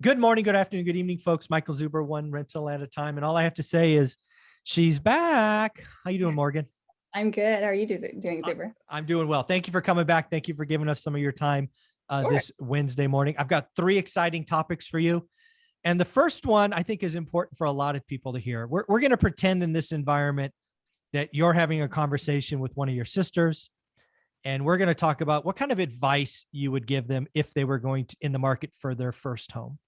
Good morning, good afternoon, good evening, folks. Michael Zuber, one rental at a time. And all I have to say is she's back. How you doing, Morgan? I'm good. How are you doing, I- Zuber? I'm doing well. Thank you for coming back. Thank you for giving us some of your time Sure. this Wednesday morning. I've got three exciting topics for you. And the first one I think is important for a lot of people to hear. We're going to pretend in this environment that you're having a conversation with one of your sisters. And we're going to talk about what kind of advice you would give them if they were going to in the market for their first home.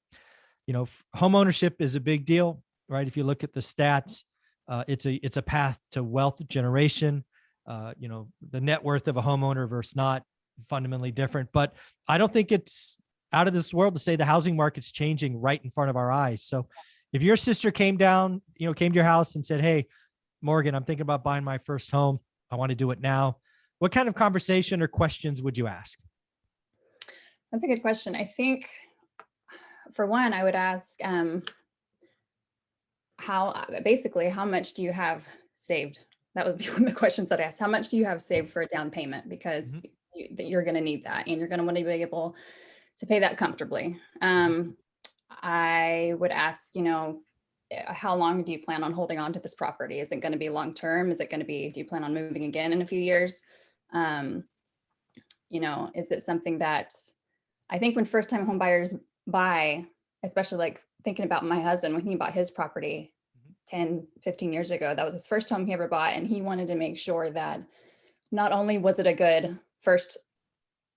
Home ownership is a big deal, right? If you look at the stats, it's a path to wealth generation. The net worth of a homeowner versus not fundamentally different. But I don't think it's out of this world to say the housing market's changing right in front of our eyes. So if your sister came to your house and said, "Hey, Morgan, I'm thinking about buying my first home. I want to do it now." What kind of conversation or questions would you ask? That's a good question. I think for one, I would ask how much do you have saved? That would be one of the questions that I ask. How much do you have saved for a down payment? Because Mhm. you're going to need that and you're going to want to be able to pay that comfortably. I would ask, how long do you plan on holding on to this property? Is it going to be long term? Do you plan on moving again in a few years? Um, is it something that I think when first time home buyers buy, especially like thinking about my husband when he bought his property Mhm. 10, 15 years ago, that was his first home he ever bought. And he wanted to make sure that not only was it a good first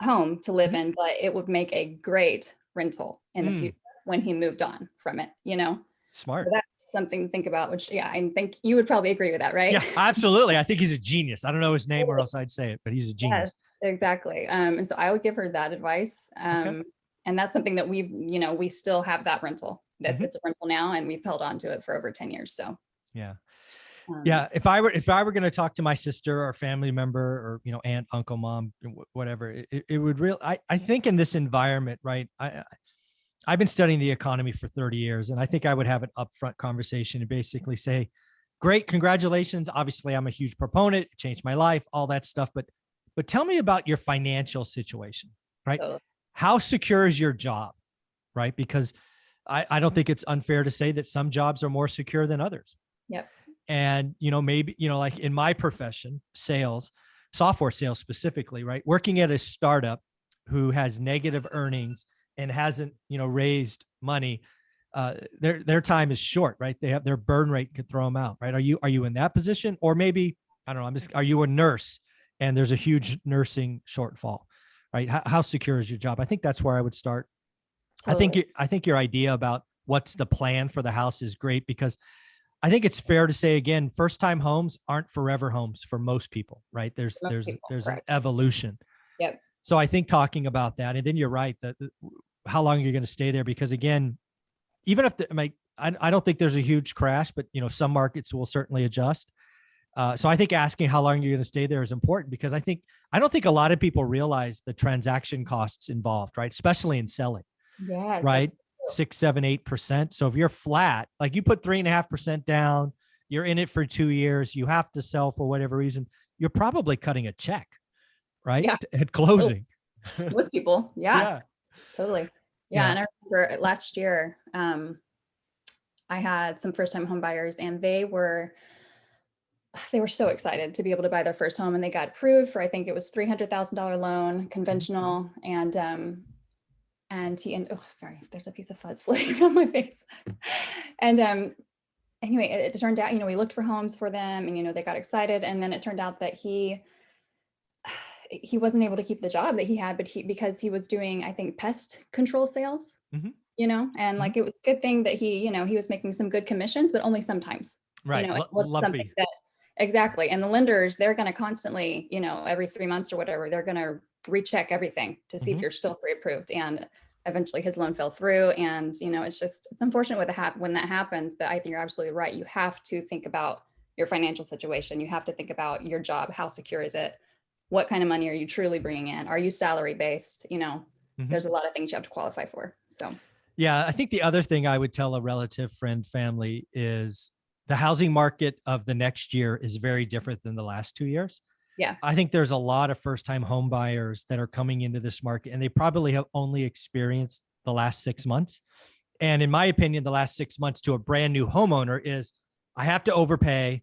home to live Mhm. in, but it would make a great rental in the Mm, future when he moved on from it. So smart. that's something to think about, which, yeah, I think you would probably agree with that, right? Yeah, absolutely. I think he's a genius. I don't know his name or else I'd say it, but he's a Yes, genius. exactly. And so I would give her that advice. Okay. And that's something that we still have that rental. That's Mhm. It's a rental now, and we've held on to it for over 10 years. So, Yeah. um, Yeah. If I were going to talk to my sister or family member or, aunt, uncle, mom, whatever, it would really, I think in this environment, right. I've been studying the economy for 30 years, and I think I would have an upfront conversation and basically say, great, congratulations. Obviously, I'm a huge proponent, it changed my life, all that stuff. But tell me about your financial situation, right? so How secure is your job, right? Because I don't think it's unfair to say that some jobs are more secure than others. yep. And, maybe, like in my profession, sales, software sales specifically, right? Working at a startup who has negative earnings and hasn't, raised money, their time is short, right? They have their burn rate could throw them out, right? Are you in that position? Or maybe, I don't know, are you a nurse and there's a huge nursing shortfall, right? How secure is your job? I think that's where I would start. Totally. I think your idea about what's the plan for the house is great because I think it's fair to say again, first time homes aren't forever homes for most people, right? There's Most there's people, there's an correct. evolution. Yep. So I think talking about that, and then you're right that how long you're going to stay there, because again, even if I don't think there's a huge crash, but some markets will certainly adjust. So I think asking how long you're going to stay there is important because I don't think a lot of people realize the transaction costs involved, right? Especially in selling, Yes, right? that's true. 6, 7, 8%. So if you're flat, like you put 3.5% down, you're in it for 2 years, you have to sell for whatever reason, you're probably cutting a check, right? Yeah. At Oh, closing. most people. Yeah, Yeah. totally. Yeah. Yeah. And I remember last year, I had some first time home buyers and they were so excited to be able to buy their first home, and they got approved for, I think it was $300,000 loan, Mhm. conventional. And oh, sorry, there's a piece of fuzz floating on my face. And anyway, it turned out, we looked for homes for them, and they got excited, and then it turned out that he wasn't able to keep the job that he had, but because he was doing, I think, pest control sales, Mhm. and Mhm. like it was a good thing that he was making some good commissions, but only sometimes. Right. It wasn't something Lumpy. that exactly. And the lenders, they're going to constantly, every 3 months or whatever, they're going to recheck everything to see if Mhm. you're still pre-approved. And eventually his loan fell through. And, it's unfortunate when that happens, but I think you're absolutely right. You have to think about your financial situation. You have to think about your job. How secure is it? What kind of money are you truly bringing in? Are you salary based? Mhm. There's a lot of things you have to qualify for. So Yeah, I think the other thing I would tell a relative, friend, family is the housing market of the next year is very different than the last 2 years. yeah, I think there's a lot of first time home buyers that are coming into this market and they probably have only experienced the last 6 months. And in my opinion, the last 6 months to a brand new homeowner is I have to overpay.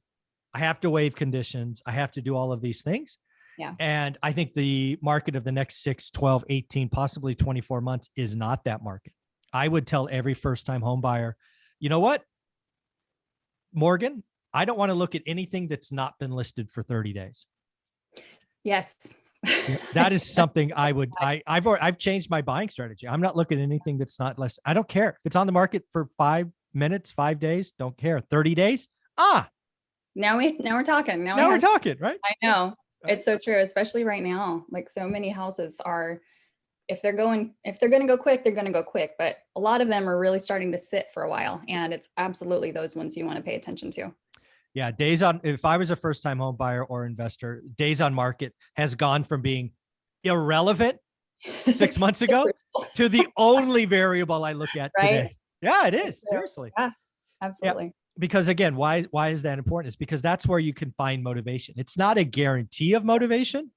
I have to waive conditions. I have to do all of these things. Yeah. And I think the market of the next 6, 12, 18, possibly 24 months is not that market. I would tell every first-time home buyer, you know what, Morgan, I don't want to look at anything that's not been listed for 30 days. Yes. That is something I've changed my buying strategy. I'm not looking at anything that's not less. I don't care if it's on the market for 5 minutes, 5 days, don't care. 30 days. Now we're talking. Now we're talking, right? I know. It's so true, especially right now. Like so many houses are, if they're going to go quick, they're going to go quick. But a lot of them are really starting to sit for a while. And it's absolutely those ones you want to pay attention to. Yeah. If I was a first time home buyer or investor, days on market has gone from being irrelevant 6 months ago to the only variable I look at today. Yeah, it is. Seriously. Yeah, absolutely. Yeah. Because again, why is that important? It's because that's where you can find motivation. It's not a guarantee of motivation,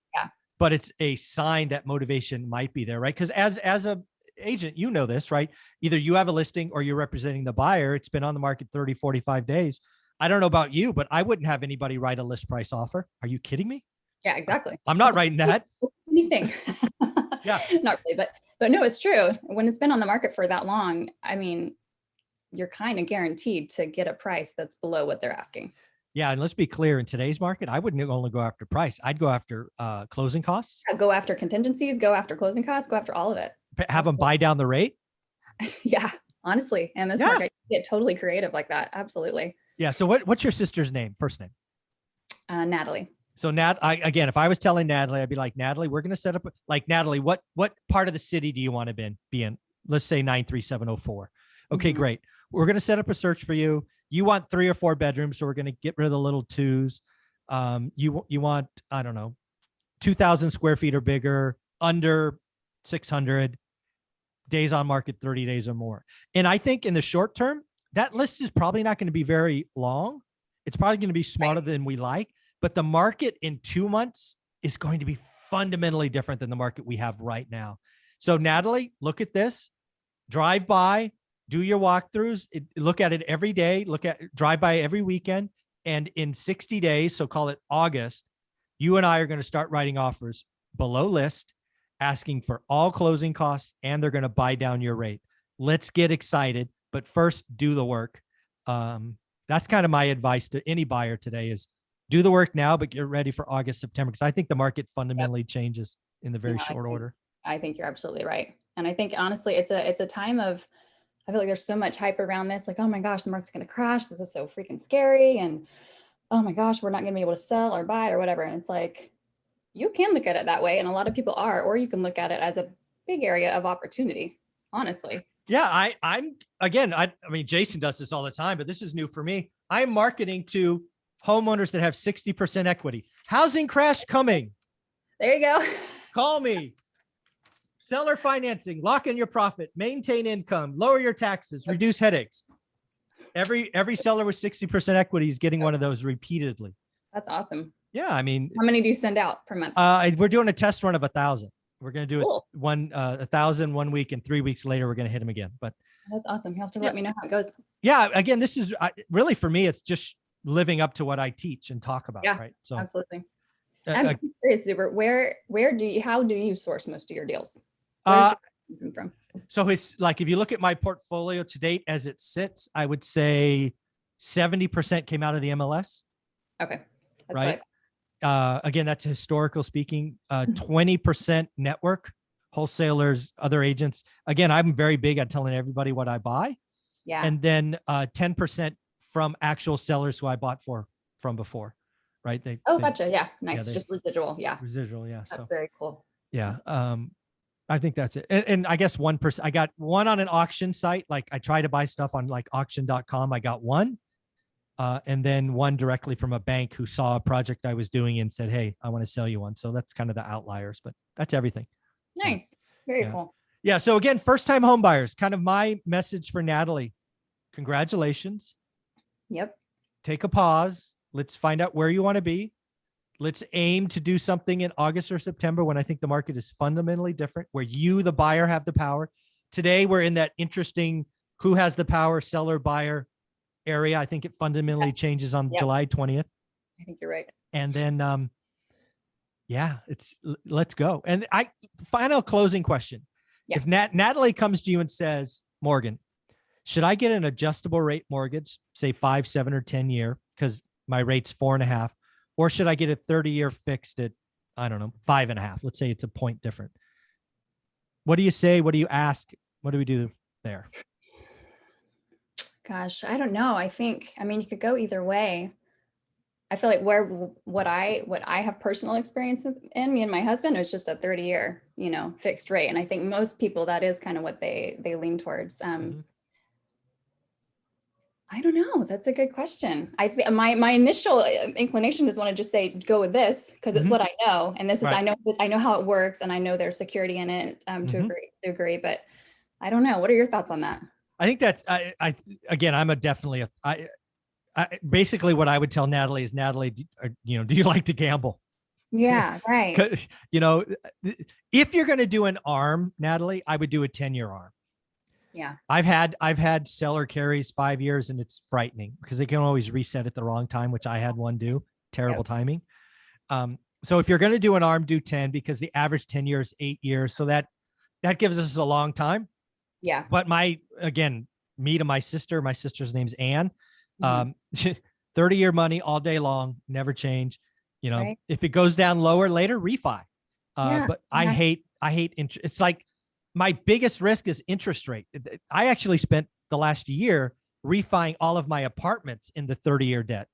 but it's a sign that motivation might be there, right? Because as a agent, you know this, right? Either you have a listing or you're representing the buyer. It's been on the market 30, 45 days. I don't know about you, but I wouldn't have anybody write a list price offer. Are you kidding me? Yeah, exactly. I'm not writing that. Anything. Yeah. Not really, but no, it's true. When it's been on the market for that long, I mean, you're kind of guaranteed to get a price that's below what they're asking. Yeah. And let's be clear, in today's market, I wouldn't only go after price. I'd go after closing costs. Go after contingencies, go after closing costs, go after all of it. Have them buy down the rate. Yeah, honestly. And this market, you get totally creative like that. Absolutely. Yeah. So what's your sister's name? First name? Natalie. So again, if I was telling Natalie, I'd be like, Natalie, we're going to set up like Natalie, what part of the city do you want to be in? Let's say 93704. Okay, great. We're going to set up a search for you. You want 3 or 4 bedrooms. So we're going to get rid of the little 2s. You want, I don't know, 2,000 square feet or bigger, under 600, days on market, 30 days or more. And I think in the short term, that list is probably not going to be very long. It's probably going to be smaller than we like, but the market in 2 months is going to be fundamentally different than the market we have right now. So Natalie, look at this, drive by, do your walkthroughs, look at it every day, drive by every weekend. And in 60 days, so call it August, you and I are going to start writing offers below list, asking for all closing costs, and they're going to buy down your rate. Let's get excited, but first do the work. That's kind of my advice to any buyer today is do the work now, but get ready for August, September, because I think the market fundamentally changes in the very short order. I think you're absolutely right. And I think honestly, it's a time of, I feel like there's so much hype around this, like, oh my gosh, the market's going to crash. This is so freaking scary. And oh my gosh, we're not going to be able to sell or buy or whatever. And it's like, you can look at it that way. And a lot of people are, or you can look at it as a big area of opportunity, honestly. Yeah. I mean, Jason does this all the time, but this is new for me. I'm marketing to homeowners that have 60% equity. Housing crash coming. There you go. Call me. Seller financing, lock in your profit, maintain income, lower your taxes, reduce headaches. Every seller with 60% equity is getting one of those repeatedly. That's awesome. Yeah. I mean, how many do you send out per month? We're doing a test run of 1,000. We're going to do it 1,000 1 week, and 3 weeks later, we're going to hit them again. But that's awesome. You have to let me know how it goes. Yeah. Again, this is really, for me, it's just living up to what I teach and talk about. Yeah, right. So absolutely. I'm curious, Zuber, how do you source most of your deals? From? So it's like, if you look at my portfolio to date as it sits, I would say 70% came out of the MLS. Okay. That's right. Again, that's historical speaking, 20% network, wholesalers, other agents. Again, I'm very big at telling everybody what I buy. Yeah. And then 10% from actual sellers who I bought from before. Right. Gotcha. Yeah. Nice. Just residual. Yeah. Residual. Yeah. That's very cool. Yeah. I think that's it. And I guess 1%, I got one on an auction site. Like I try to buy stuff on like auction.com. I got one. And then one directly from a bank who saw a project I was doing and said, hey, I want to sell you one. So that's kind of the outliers, but that's everything. Nice. Very cool. Yeah. So again, first time home buyers, kind of my message for Natalie. Congratulations. Yep. Take a pause. Let's find out where you want to be. Let's aim to do something in August or September when I think the market is fundamentally different, where you, the buyer, have the power. Today, we're in that interesting who has the power, seller, buyer area. I think it fundamentally changes on Yep. July 20th. I think you're right. And then, yeah, let's go. And final closing question. Yeah. If Natalie comes to you and says, Morgan, should I get an adjustable rate mortgage, say 5, 7, or 10 year, because my rate's 4.5, or should I get a 30-year fixed at, I don't know, 5.5? Let's say it's a point different. What do you say? What do you ask? What do we do there? Gosh, I don't know. I mean, you could go either way. I feel like what I have personal experience in, me and my husband, is just a 30-year, fixed rate. And I think most people, that is kind of what they lean towards. I don't know. That's a good question. I think my initial inclination is want to just say, go with this, because it's what I know. And this is, Right. I know how it works, and I know there's security in it, to agree, but I don't know. What are your thoughts on that? I think that's, again, I'm basically what I would tell Natalie is, Natalie, do you like to gamble? Yeah, right. 'Cause, if you're going to do an ARM, Natalie, I would do a 10-year ARM. Yeah. I've had seller carries 5 years, and it's frightening because they can always reset at the wrong time, which I had one do. Terrible timing. So if you're going to do an ARM, do 10, because the average 10 years, 8 years. So that gives us a long time. Yeah. But me to my sister's name's Ann. 30-year money all day long, never change. Right. If it goes down lower later, refi. But I hate interest. It's like my biggest risk is interest rate. I actually spent the last year refining all of my apartments into 30-year debt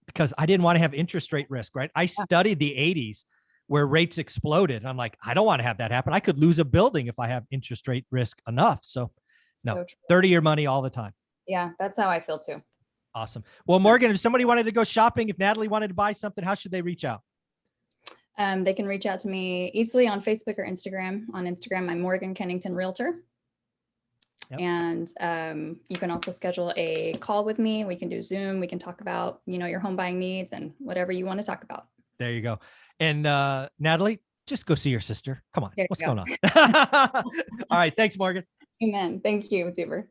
because I didn't want to have interest rate risk, right? I studied the 80s where rates exploded. I'm like, I don't want to have that happen. I could lose a building if I have interest rate risk enough. So no, 30-year money all the time. Yeah, that's how I feel too. Awesome. Well, Morgan, if somebody wanted to go shopping, if Natalie wanted to buy something, how should they reach out? They can reach out to me easily on Facebook or Instagram. On Instagram, I'm Morgan Kennington Realtor. Yep. And you can also schedule a call with me. We can do Zoom. We can talk about, your home buying needs and whatever you want to talk about. There you go. And Natalie, just go see your sister. Come on. What's going on? All right. Thanks, Morgan. Amen. Thank you, Zuber.